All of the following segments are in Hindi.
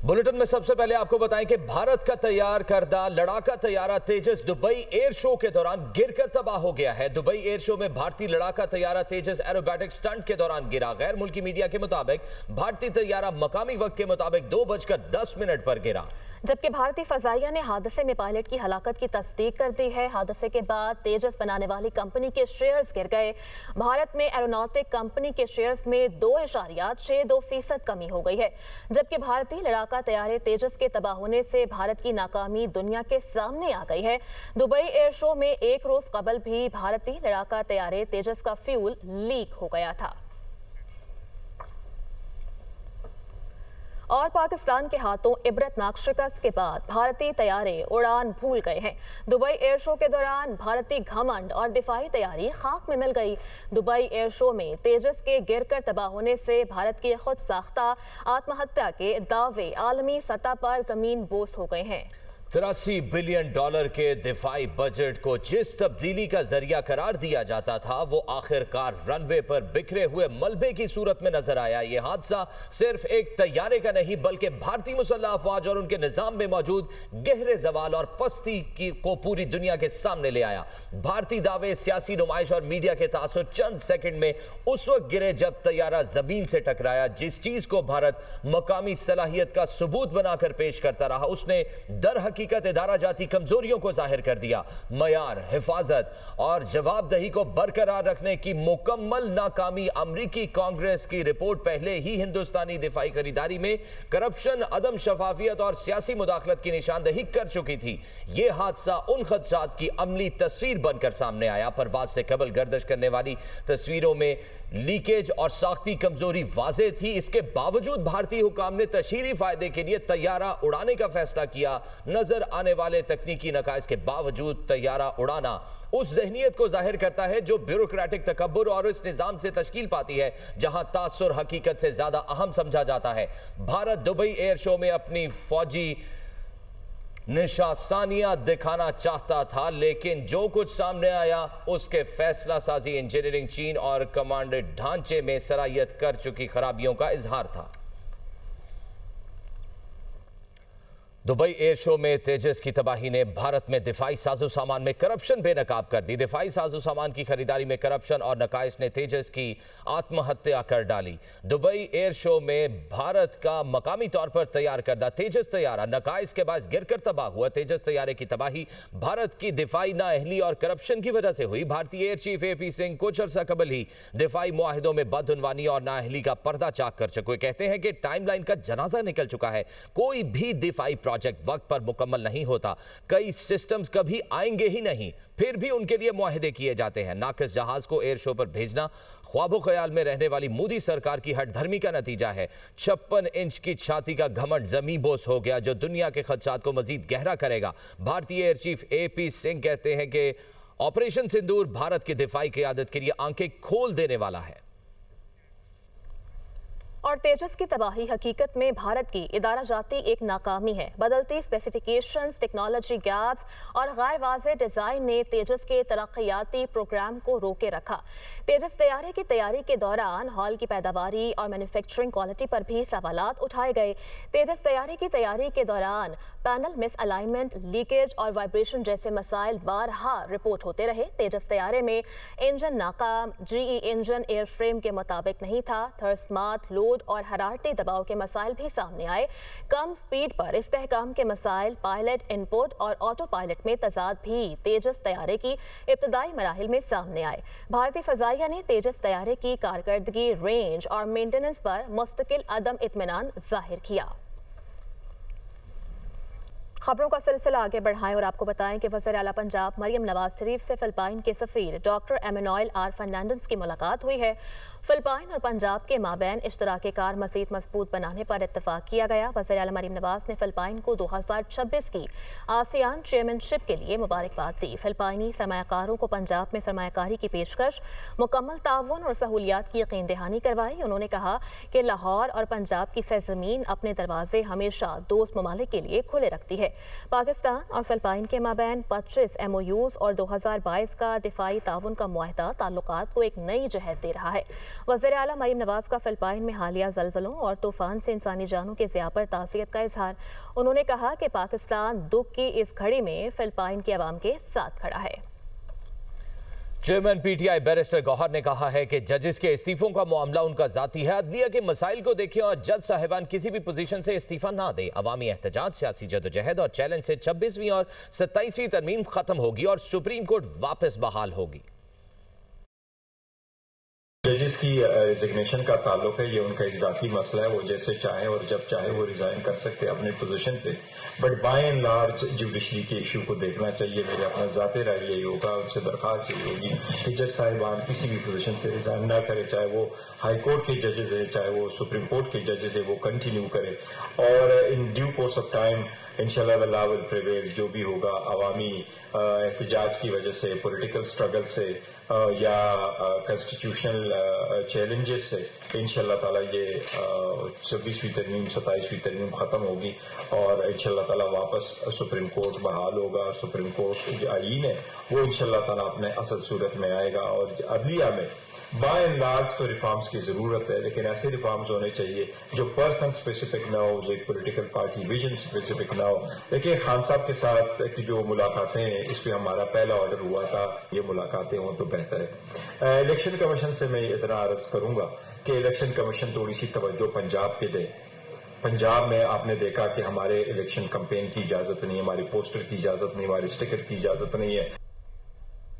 बुलेटिन में सबसे पहले आपको बताएं कि भारत का तैयार करदा लड़ाका तैयारा तेजस दुबई एयर शो के दौरान गिरकर तबाह हो गया है। दुबई एयर शो में भारतीय लड़ाका तैयारा तेजस एरोबैटिक स्टंट के दौरान गिरा। गैर मुल्की मीडिया के मुताबिक भारतीय तैयारा मकामी वक्त के मुताबिक 2:10 पर गिरा, जबकि भारतीय फजाइया ने हादसे में पायलट की हलाकत की तस्दीक कर दी है। हादसे के बाद तेजस बनाने वाली कंपनी के शेयर्स गिर गए। भारत में एरोनॉटिक कंपनी के शेयर्स में 2.62% कमी हो गई है, जबकि भारतीय लड़ाका तैयारे तेजस के तबाह होने से भारत की नाकामी दुनिया के सामने आ गई है। दुबई एयर शो में एक रोज कबल भी भारतीय लड़ाका तैयारे तेजस का फ्यूल लीक हो गया था और पाकिस्तान के हाथों इबरतनाक शिकस्त के बाद भारतीय तैयारे उड़ान भूल गए हैं। दुबई एयर शो के दौरान भारतीय घमंड और दिफाई तैयारी खाक में मिल गई। दुबई एयर शो में तेजस के गिरकर तबाह होने से भारत की खुद साख्ता आत्महत्या के दावे आलमी सतह पर जमीन बोस हो गए हैं। $83 बिलियन के दिफाई बजट को जिस तब्दीली का जरिया करार दिया जाता था वो आखिरकार रनवे पर बिखरे हुए मलबे की सूरत में नजर आया। ये हादसा सिर्फ एक तैयारे का नहीं बल्कि भारतीय मुसल्लह अफवाज और उनके निजाम में मौजूद गहरे जवाल और पस्ती को पूरी दुनिया के सामने ले आया। भारतीय दावे, सियासी नुमाइश और मीडिया के तासुर चंद सेकंड में उस वक्त गिरे जब तैयारा जमीन से टकराया। जिस चीज को भारत मकामी सलाहियत का सबूत बनाकर पेश करता रहा उसने दर हकीकत इदारा जाती कमजोरियों को जाहिर कर दिया। मयार, हिफाजत और जवाबदही को बरकरार रखने की मुकम्मल नाकामी। अमरीकी कांग्रेस की रिपोर्ट पहले ही हिंदुस्तानी दिफाई खरीदारी में करप्शन, अदम शफाफियत और सियासी मुदाखलत की निशानदेही कर चुकी थी। यह हादसा उन खदशात की अमली तस्वीर बनकर सामने आया। परवाज से कबल गर्दिश करने वाली तस्वीरों में लीकेज और साख्ती कमजोरी वाज़ेह थी। इसके बावजूद भारतीय हुकाम ने तशहीरी फायदे के लिए तैयारा उड़ाने का फैसला किया। नजर आने वाले तकनीकी नकाइस के बावजूद तैयारा उड़ाना उस जहनियत को जाहिर करता है जो ब्यूरोक्रेटिक तकब्बुर और इस निजाम से तश्कील पाती है जहां तासुर हकीकत से ज्यादा अहम समझा जाता है। भारत दुबई एयर शो में अपनी फौजी निशासानियां दिखाना चाहता था, लेकिन जो कुछ सामने आया उसके फैसला साजी, इंजीनियरिंग, चीन और कमांडेड ढांचे में सराहियत कर चुकी खराबियों का इजहार था। दुबई एयर शो में तेजस की तबाही ने भारत में दिफाई साजो सामान में करप्शन बेनकाब कर दी। दिफाई साजो सामान की खरीदारी में करप्शन और नकाइस ने तेजस की आत्महत्या कर डाली। दुबई एयर शो में भारत का मकामी तौर पर तैयार करदा तेजस तैयारा नकाइस के बाद गिरकर तबाह हुआ। तेजस तैयारे की तबाही भारत की दिफाई नाअहली और करप्शन की वजह से हुई। भारतीय एयर चीफ AP सिंह कुछ अर्सा कबल ही दिफाई मुआहिदों में बदउनवानी और नाअहली का पर्दा चाक कर चुके। कहते हैं कि टाइमलाइन का जनाजा निकल चुका है। कोई भी दिफाई प्रोजेक्ट वक्त पर मुकम्मल नहीं होता। कई सिस्टम्स कभी आएंगे ही नहीं, फिर भी उनके लिए मुआहदे किए जाते हैं। नाकिस जहाज को एयर शो पर भेजना ख्वाबो ख्याल में रहने वाली मोदी सरकार की हठधर्मी का नतीजा है। 56 इंच की छाती का घमंड जमीन बोस हो गया जो दुनिया के खदशात को मजीद गहरा करेगा। भारतीय एयर चीफ AP सिंह कहते हैं कि ऑपरेशन सिंदूर भारत की दिफाई क़यादत के लिए आंखें खोल देने वाला है और तेजस की तबाही हकीकत में भारत की इदारा जाती एक नाकामी है। बदलती स्पेसिफिकेशंस, टेक्नोलॉजी गैप्स और गैर वाज़ेह डिज़ाइन ने तेजस के तरक्याती प्रोग्राम को रोके रखा। तेजस तैयारे की तैयारी के दौरान हॉल की पैदावारी और मैन्युफैक्चरिंग क्वालिटी पर भी सवालात उठाए गए। तेजस तैयारी की तैयारी के दौरान पैनल मिस अलाइनमेंट, लीकेज और वाइब्रेशन जैसे मसाइल बारहा रिपोर्ट होते रहे। तेजस तैयारे में इंजन नाकाम, GE इंजन एयरफ्रेम के मुताबिक नहीं था। थर्समात, लोड और हरारती दबाव के मसाइल भी सामने आए। कम स्पीड पर इस्तेहकाम के मसाइल, पायलट इनपुट और ऑटो पायलट में तजाद भी तेजस तैयारे की इब्तदाई मराहिल में सामने आए। भारतीय फजाइया ने तेजस तैयारे की कारकर्दगी, रेंज और मेंटेनेंस पर मुस्तकिल अदम इत्मीनान जाहिर किया। खबरों का सिलसिला आगे बढ़ाएं और आपको बताएं कि वज़ीर आला पंजाब मरियम नवाज शरीफ से फिलिपाइन के सफ़ीर डॉक्टर एमेनुएल आर फर्नांडिस की मुलाकात हुई है। फिलिपाइन और पंजाब के माबैन इश्तराके कार मज़ीद मजबूत बनाने पर इत्तफाक किया गया। वज़ीर आला मरियम नवाज ने फिलिपाइन को 2026 की आसियान चेयरमैनशिप के लिए मुबारकबाद दी। फिलिपाइनी सरमायाकारों को पंजाब में सरमायाकारी की पेशकश, मुकम्मल ताउन और सहूलियात की यकीन दहानी करवाई। उन्होंने कहा कि लाहौर और पंजाब की सरजमीन अपने दरवाजे हमेशा दोस्त ममालिक के लिए खुले रखती है। पाकिस्तान और फिलिपाइन के माबैन 25 MOUs और 2022 का दिफाई ताउन का मुआहदा ताल्लुकात को एक नई जहत दे रहा है। वज़ीर आला मरीम नवाज का फिलिपाइन में हालिया ज़लज़लों और तूफान से इंसानी जानों के ज़िया पर ताज़ियत का इजहार। उन्होंने कहा कि पाकिस्तान दुख की इस घड़ी में फिलिपाइन के अवाम के साथ खड़ा है। चेयरमैन PTI बैरिस्टर गौहर ने कहा है कि जजेस के इस्तीफों का मामला उनका जाती है। अदलिया के मसाइल को देखें और जज साहिबान किसी भी पोजीशन से इस्तीफा ना दें। अवामी एहतजाज, सियासी जदोजहद और चैलेंज से 26वीं और 27वीं तरमीम खत्म होगी और सुप्रीम कोर्ट वापस बहाल होगी। जजेस की रेजिग्नेशन का ताल्लुक है, ये उनका एक जाती मसला है। वो जैसे चाहे और जब चाहे वो रिजाइन कर सकते हैं अपने पोजीशन पे, but by and large judiciary के इशू को देखना चाहिए। मेरे अपना जाते राय यही होगा, उनसे दरख्वास्त यही होगी कि जज साहिबान किसी भी पोजीशन से रिजाइन ना करे, चाहे वो हाई कोर्ट के जजेस है, चाहे वो सुप्रीम कोर्ट के जजेस है, वो कंटिन्यू करे और in due course of time इंशाल्लाह द लॉ विल प्रिवेल। जो भी होगा अवामी एहतजाज की वजह से, पॉलिटिकल स्ट्रगल से या कॉन्स्टिट्यूशनल चैलेंजेस से इंशाल्लाह ताला ये 26वीं तरमीम 27वीं तरमीम खत्म होगी और इंशाल्लाह ताला वापस सुप्रीम कोर्ट बहाल होगा। सुप्रीम कोर्ट जो आईन है वो इंशाल्लाह ताला अपने असल सूरत में आएगा और अदलिया में बाय एंड लार्ज तो रिफॉर्म्स की जरूरत है, लेकिन ऐसे रिफॉर्म्स होने चाहिए जो पर्सन स्पेसिफिक ना हो, जो एक पोलिटिकल पार्टी विजन स्पेसिफिक ना हो। देखिए खान साहब के साथ की जो मुलाकातें हैं, इस पर हमारा पहला ऑर्डर हुआ था, ये मुलाकातें हों तो बेहतर है। इलेक्शन कमीशन से मैं इतना अर्ज करूंगा कि इलेक्शन कमीशन थोड़ी सी तवज्जो पंजाब पे दे। पंजाब में आपने देखा कि हमारे इलेक्शन कैंपेन की इजाजत नहीं है, हमारी पोस्टर की इजाजत नहीं, हमारी स्टिकर की इजाजत नहीं है।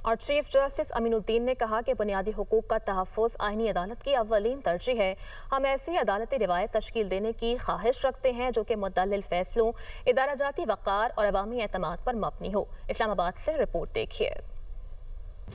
और चीफ जस्टिस अमीनुद्दीन ने कहा कि बुनियादी हुकूक का तहफ़्फ़ुज़ आईनी अदालत की अव्वलीन तरजीह है। हम ऐसी अदालती रिवायत तश्कील देने की ख्वाहिश रखते हैं जो कि मुद्दलिल फैसलों, इदाराजाती वक़ार और अवामी एतमाद पर मबनी हो। इस्लामाबाद से रिपोर्ट देखिए।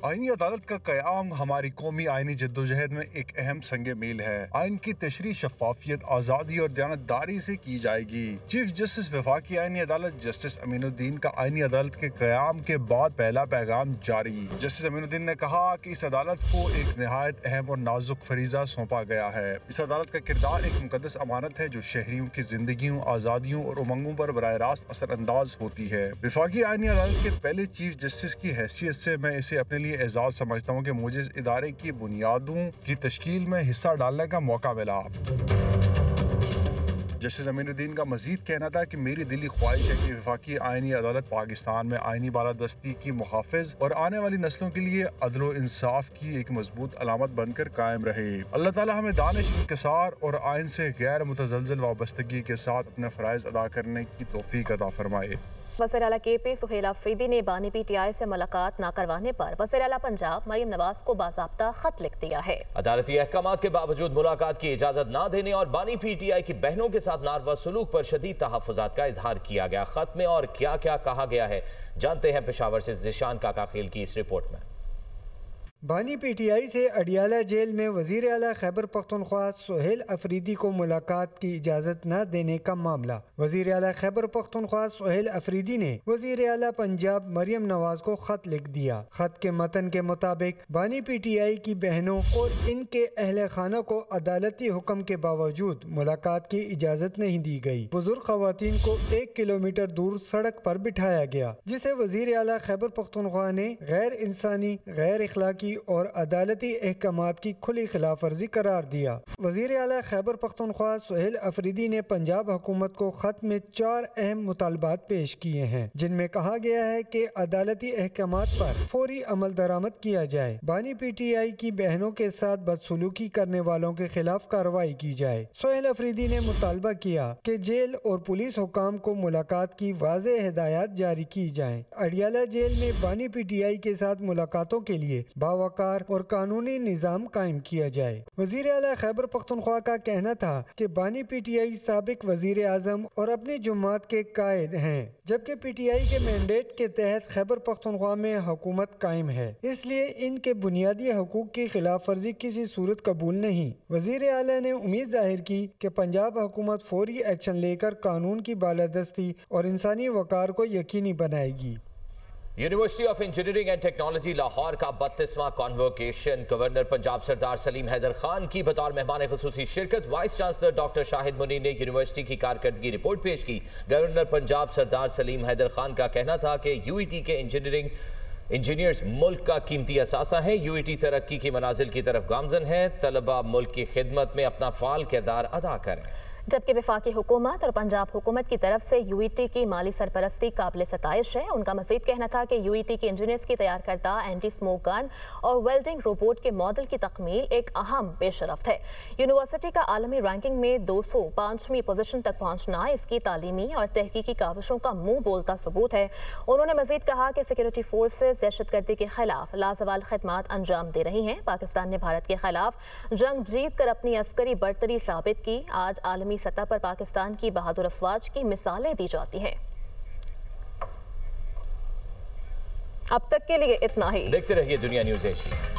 आईनी अदालत का क़याम हमारी कौमी आईनी जद्दोजहद में एक अहम संग मील है। आइन की तशरीह शफाफियत, आज़ादी और दयानतदारी से की जाएगी। चीफ जस्टिस वफाकी आईनी अदालत जस्टिस अमीनुद्दीन का आईनी अदालत के क़याम के बाद पहला पैगाम जारी। जस्टिस अमीनुद्दीन ने कहा कि इस अदालत को एक नहायत अहम और नाजुक फरीजा सौंपा गया है। इस अदालत का किरदार एक मुकद्दस अमानत है जो शहरियों की जिंदगियों, आज़ादियों और उमंगों पर बराह रास्त असरअंदाज होती है। वफाकी आईनी अदालत के पहले चीफ जस्टिस की हैसियत से मैं इसे अपने लिए एजाज समझता हूँ कि मुझे इस इदारे की बुनियादों की तश्कील में हिस्सा डालने का मौका मिला। जस्टिस अमीनुद्दीन का मजीद कहना था कि मेरी दिली ख्वाहिश है कि वफाकी आईनी अदालत पाकिस्तान में आईनी बालादस्ती की मुहाफिज और आने वाली नस्लों के लिए अदल व इंसाफ की एक मजबूत अलामत बनकर कायम रहे। अल्लाह ताला हमें दानिश, इंकिसार और आइन से गैर मुतज़लज़ल वाबस्तगी के साथ अपने फ़राइज़ अदा करने की तौफीक अता फरमाए। वज़ीर आला KP सुहेल अफरीदी ने बानी PTI से मुलाकात न करवाने पर वज़ीर आला पंजाब मरीम नवाज को बाज़ाब्ता खत लिख दिया है। अदालती अहकामात के बावजूद मुलाकात की इजाजत न देने और बानी PTI की बहनों के साथ नारवा सलूक पर शदीद तहफ़्फ़ुज़ात का इजहार किया गया। खत में और क्या क्या कहा गया है, जानते हैं पेशावर से ज़िशान काकाखील की इस रिपोर्ट में। बानी PTI से अडियाला जेल में वज़ीर आला खैबर पख्तूनख्वा सुहेल अफरीदी को मुलाकात की इजाज़त न देने का मामला। वज़ीर आला खैबर पख्तूनख्वा सुहेल अफरीदी ने वज़ीर आला पंजाब मरियम नवाज को खत लिख दिया। खत के मतन के मुताबिक बानी PTI की बहनों और इनके अहले खाना को अदालती हुक्म के बावजूद मुलाकात की इजाज़त नहीं दी गई। बुजुर्ग खवातीन को 1 किलोमीटर दूर सड़क पर बिठाया गया, जिसे वज़ीर आला खैबर पख्तूनख्वा ने गैर इंसानी, गैर इखलाकी और अदालती अहकामात की खुली खिलाफ वर्जी करार दिया। वज़ीर आला खैबर पख्तूनख्वा सुहेल अफरीदी ने पंजाब हुकूमत को खत में 4 अहम मुतालबात पेश किए हैं, जिनमें कहा गया है कि अदालती अहकामात पर फौरी अमल दरामद किया जाए, बानी PTI की बहनों के साथ बदसलूकी करने वालों के खिलाफ कार्रवाई की जाए। सुहेल अफरीदी ने मुतालबा किया कि जेल और पुलिस हुकाम को मुलाकात की वाज़ेह हिदायत जारी की जाए। अडियाला जेल में बानी PTI के साथ मुलाकातों के लिए बावकार और कानूनी निज़ाम कायम किया जाए। वज़ीर आला खैबर पख्तूनख्वा का कहना था कि बानी PTI साबिक वज़ीर आज़म और अपनी जुम्मात के कायद हैं, जबकि PTI के मैंडेट के तहत खैबर पख्तूनख्वा में हुकूमत कायम है, इसलिए इनके बुनियादी हकूक की खिलाफ वर्जी किसी सूरत कबूल नहीं। वज़ीर आला ने उम्मीद जाहिर की कि पंजाब हुकूमत फौरी एक्शन लेकर कानून की बालादस्ती और इंसानी वकार को यकीनी बनाएगी। University of engineering and technology Lahore का 32वां कॉन्वोकेशन गवर्नर पंजाब सरदार सलीम हैदर खान की बतौर मेहमान खुसूसी शिरकत। Vice chancellor doctor Shahid Munir ने यूनिवर्सिटी की कारकर्दगी रिपोर्ट पेश की। गवर्नर पंजाब सरदार सलीम हैदर खान का कहना था कि यूईटी के इंजीनियर्स मुल्क का कीमती असासा है। यूईटी तरक्की की मनाजिल की तरफ गामजन है। तलबा मुल्क की खिदमत में अपना फाल किरदार अदा करें। जबकि वफाकी हुकूमत और पंजाब हुकूमत की तरफ से यूईटी की माली सरपरस्ती काबिल सताइश है। उनका मजीद कहना था कि यूईटी के इंजीनियर्स की तैयार करदा एंटी स्मोक गन और वेल्डिंग रोबोट के मॉडल की तकमील एक अहम पेशरफ्त है। यूनिवर्सिटी का आलमी रैंकिंग में 205वीं पोजीशन तक पहुंचना इसकी तालीमी और तहकीकी काविशों का मुंह बोलता सबूत है। उन्होंने मजीद कहा कि सिक्योरिटी फोर्सेज दहशतगर्दी के खिलाफ लाजवाल खिदमात अंजाम दे रही हैं। पाकिस्तान ने भारत के खिलाफ जंग जीत कर अपनी अस्करी बरतरी साबित की। आज आलमी सतह पर पाकिस्तान की बहादुर अफवाज की मिसालें दी जाती हैं। अब तक के लिए इतना ही। देखते रहिए दुनिया न्यूज़ HD।